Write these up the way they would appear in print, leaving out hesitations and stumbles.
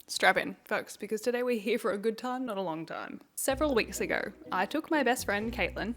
Strap in, folks, because today we're here for a good time, not a long time. Several weeks ago, I took my best friend, Kaitlin,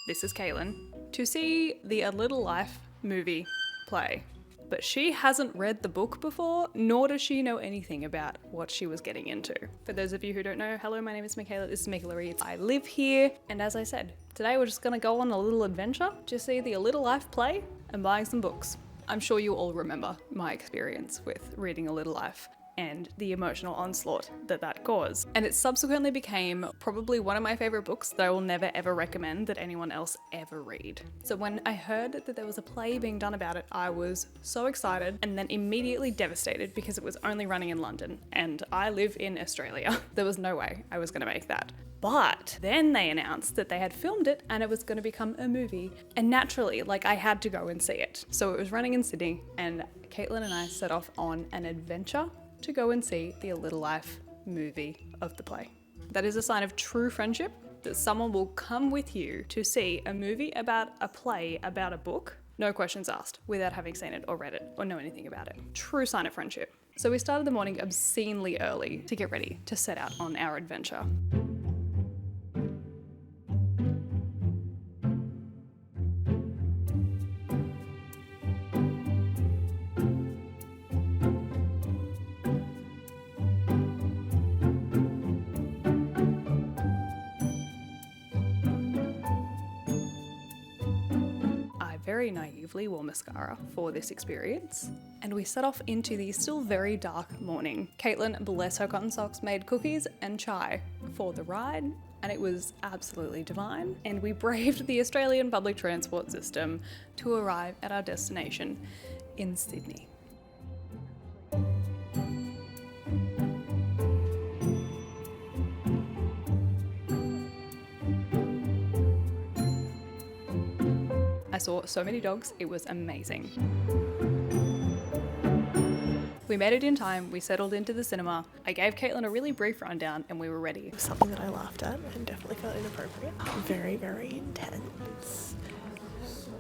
this is Kaitlin, to see the A Little Life movie play. But she hasn't read the book before, nor does she know anything about what she was getting into. For those of you who don't know, hello, my name is meekela, this is meekela Reads. I live here, and as I said, today we're just gonna go on a little adventure to see the A Little Life play and buying some books. I'm sure you all remember my experience with reading A Little Life and the emotional onslaught that caused. And it subsequently became probably one of my favorite books that I will never ever recommend that anyone else ever read. So when I heard that there was a play being done about it, I was so excited and then immediately devastated because it was only running in London and I live in Australia. There was no way I was gonna make that. But then they announced that they had filmed it and it was going to become a movie. And naturally, I had to go and see it. So it was running in Sydney and Kaitlin and I set off on an adventure to go and see the A Little Life movie of the play. That is a sign of true friendship, that someone will come with you to see a movie about a play about a book, no questions asked, without having seen it or read it or know anything about it. True sign of friendship. So we started the morning obscenely early to get ready to set out on our adventure. Very naively wore mascara for this experience, and we set off into the still very dark morning. Kaitlin, bless her cotton socks, made cookies and chai for the ride, and it was absolutely divine. And we braved the Australian public transport system to arrive at our destination in Sydney. I saw so many dogs, it was amazing. We made it in time, we settled into the cinema. I gave Kaitlin a really brief rundown and we were ready. Something that I laughed at and definitely felt inappropriate. Very, very intense.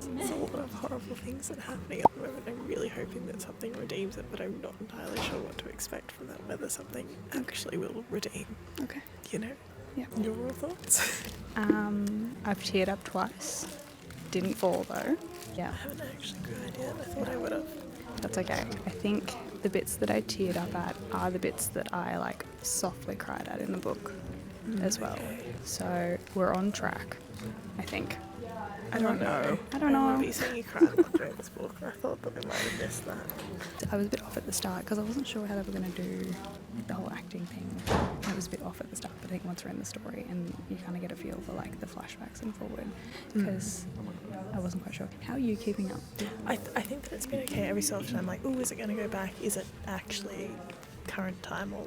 There's a lot of horrible things that are happening at the moment. I'm really hoping that something redeems it, but I'm not entirely sure what to expect from that, whether something actually will redeem. Okay. You know? Yeah. Your thoughts? I've teared up twice. Didn't fall though. Yeah. I haven't actually cried yet. I thought I would have. That's okay. I think the bits that I teared up at are the bits that I softly cried at in the book as well. Okay. So we're on track, I think. I don't know. I don't know. I remember you saying you cried a lot during this book. I thought that we might have missed that. I was a bit off at the start because I wasn't sure how they were going to do the whole acting thing. I was a bit off at the start, but I think once we're in the story and you kind of get a feel for the flashbacks and forward, because I wasn't quite sure. How are you keeping up? I think that it's been okay. Every so often I'm like, oh, is it going to go back? Is it actually current time or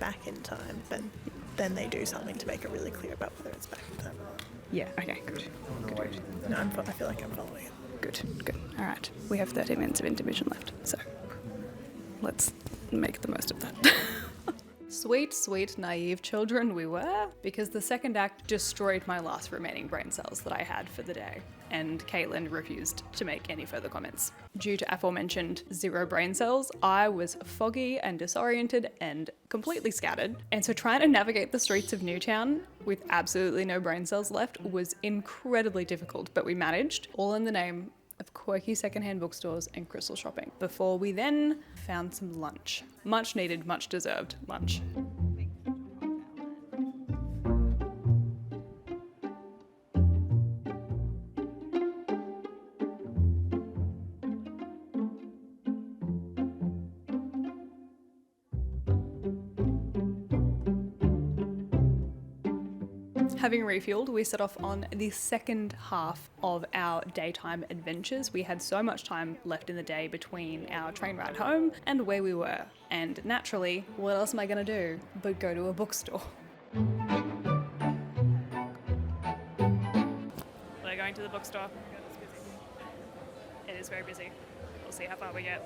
back in time? But then they do something to make it really clear about whether it's back in time or not. Yeah, okay, good. No, I feel like I'm following it. Good. All right. We have 30 minutes of intermission left, so let's make the most of that. Sweet, sweet, naive children we were, because the second act destroyed my last remaining brain cells that I had for the day, and Kaitlin refused to make any further comments. Due to aforementioned 0 brain cells, I was foggy and disoriented and completely scattered, and so trying to navigate the streets of Newtown with absolutely no brain cells left was incredibly difficult, but we managed, all in the name of quirky secondhand bookstores and crystal shopping, before we then found some lunch. Much needed, much deserved lunch. Having refueled, we set off on the second half of our daytime adventures. We had so much time left in the day between our train ride home and where we were. And naturally, what else am I going to do but go to a bookstore? We're going to the bookstore. It's busy. It is very busy. We'll see how far we get.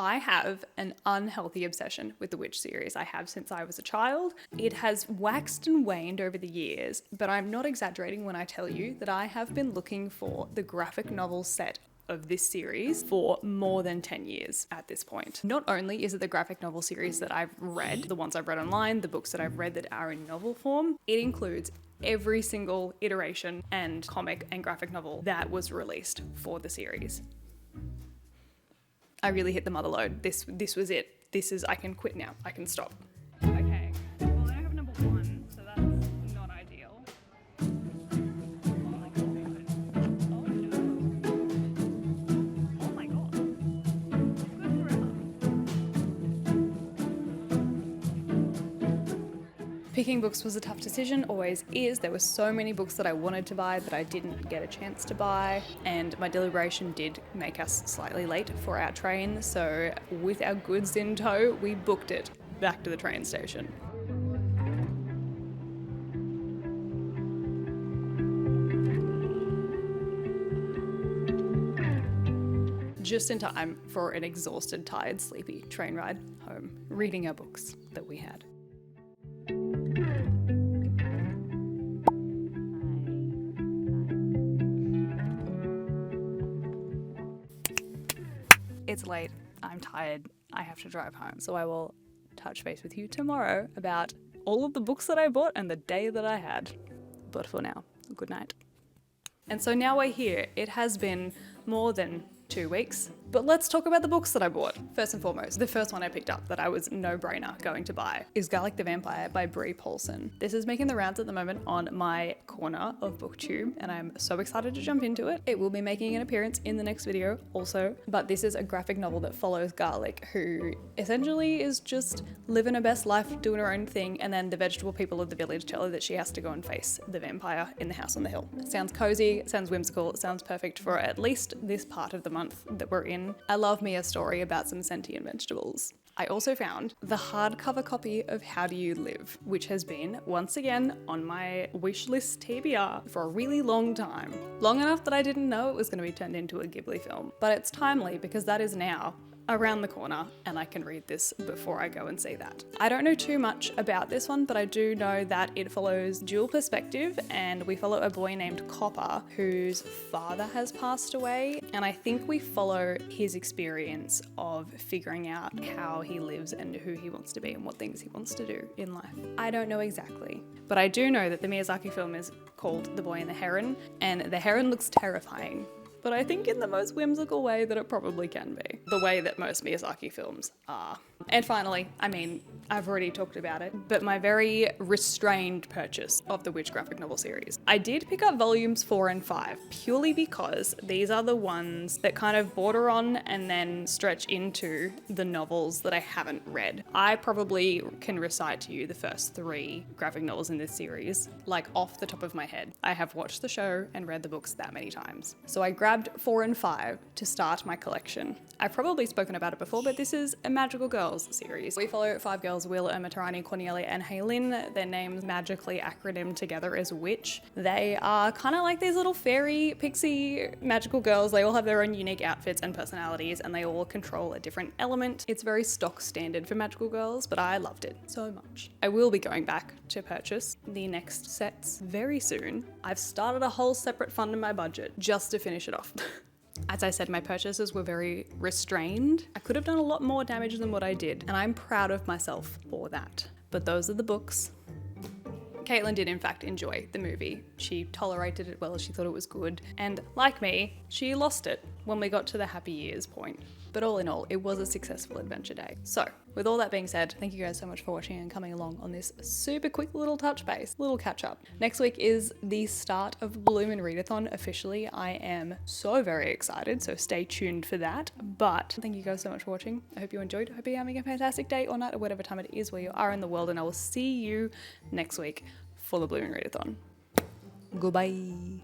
I have an unhealthy obsession with the Witch series. I have since I was a child. It has waxed and waned over the years, but I'm not exaggerating when I tell you that I have been looking for the graphic novel set of this series for more than 10 years at this point. Not only is it the graphic novel series that I've read, the ones I've read online, the books that I've read that are in novel form, it includes every single iteration and comic and graphic novel that was released for the series. I really hit the mother lode. This was it. I can quit now. I can stop. Okay, well I have number 1, so that's not ideal. Picking books was a tough decision, always is. There were so many books that I wanted to buy that I didn't get a chance to buy, and my deliberation did make us slightly late for our train, so with our goods in tow, we booked it back to the train station. Just in time for an exhausted, tired, sleepy train ride home, reading our books that we had. It's late, I'm tired, I have to drive home, so I will touch base with you tomorrow about all of the books that I bought and the day that I had. But for now, good night. And so now we're here. It has been more than 2 weeks, but let's talk about the books that I bought. First and foremost, the first one I picked up that I was no-brainer going to buy is Garlic the Vampire by Brie Paulson. This is making the rounds at the moment on my corner of BookTube, and I'm so excited to jump into it. It will be making an appearance in the next video also, but this is a graphic novel that follows Garlic, who essentially is just living her best life, doing her own thing, and then the vegetable people of the village tell her that she has to go and face the vampire in the house on the hill. It sounds cozy, it sounds whimsical, it sounds perfect for at least this part of the month that we're in. I love me a story about some sentient vegetables. I also found the hardcover copy of How Do You Live, which has been, once again, on my wishlist TBR for a really long time. Long enough that I didn't know it was going to be turned into a Ghibli film. But it's timely because that is now around the corner and I can read this before I go and see that. I don't know too much about this one, but I do know that it follows dual perspective and we follow a boy named Copper whose father has passed away, and I think we follow his experience of figuring out how he lives and who he wants to be and what things he wants to do in life. I don't know exactly, but I do know that the Miyazaki film is called The Boy and the Heron, and the heron looks terrifying. But I think in the most whimsical way that it probably can be. The way that most Miyazaki films are. And finally, I mean, I've already talked about it, but my very restrained purchase of the Witch graphic novel series. I did pick up volumes 4 and 5 purely because these are the ones that kind of border on and then stretch into the novels that I haven't read. I probably can recite to you the first 3 graphic novels in this series, like off the top of my head. I have watched the show and read the books that many times. So I grabbed 4 and 5 to start my collection. I've probably spoken about it before, but this is a Magical Girls series. We follow 5 girls, Will, Emma, Tarani, Cornelia, and Haylin. Their names magically acronymed together as Witch. They are kind of like these little fairy, pixie, magical girls. They all have their own unique outfits and personalities, and they all control a different element. It's very stock standard for Magical Girls, but I loved it so much. I will be going back to purchase the next sets very soon. I've started a whole separate fund in my budget just to finish it off. As I said, my purchases were very restrained. I could have done a lot more damage than what I did, and I'm proud of myself for that. But those are the books. Kaitlin did in fact enjoy the movie. She tolerated it well, she thought it was good, and like me, she lost it when we got to the happy years point. But all in all, it was a successful adventure day. So, with all that being said, thank you guys so much for watching and coming along on this super quick little touch base, little catch up. Next week is the start of Bloom and Readathon officially. I am so very excited, so stay tuned for that. But thank you guys so much for watching. I hope you enjoyed. I hope you're having a fantastic day or night or whatever time it is where you are in the world, and I will see you next week for the Bloom and Readathon. Goodbye.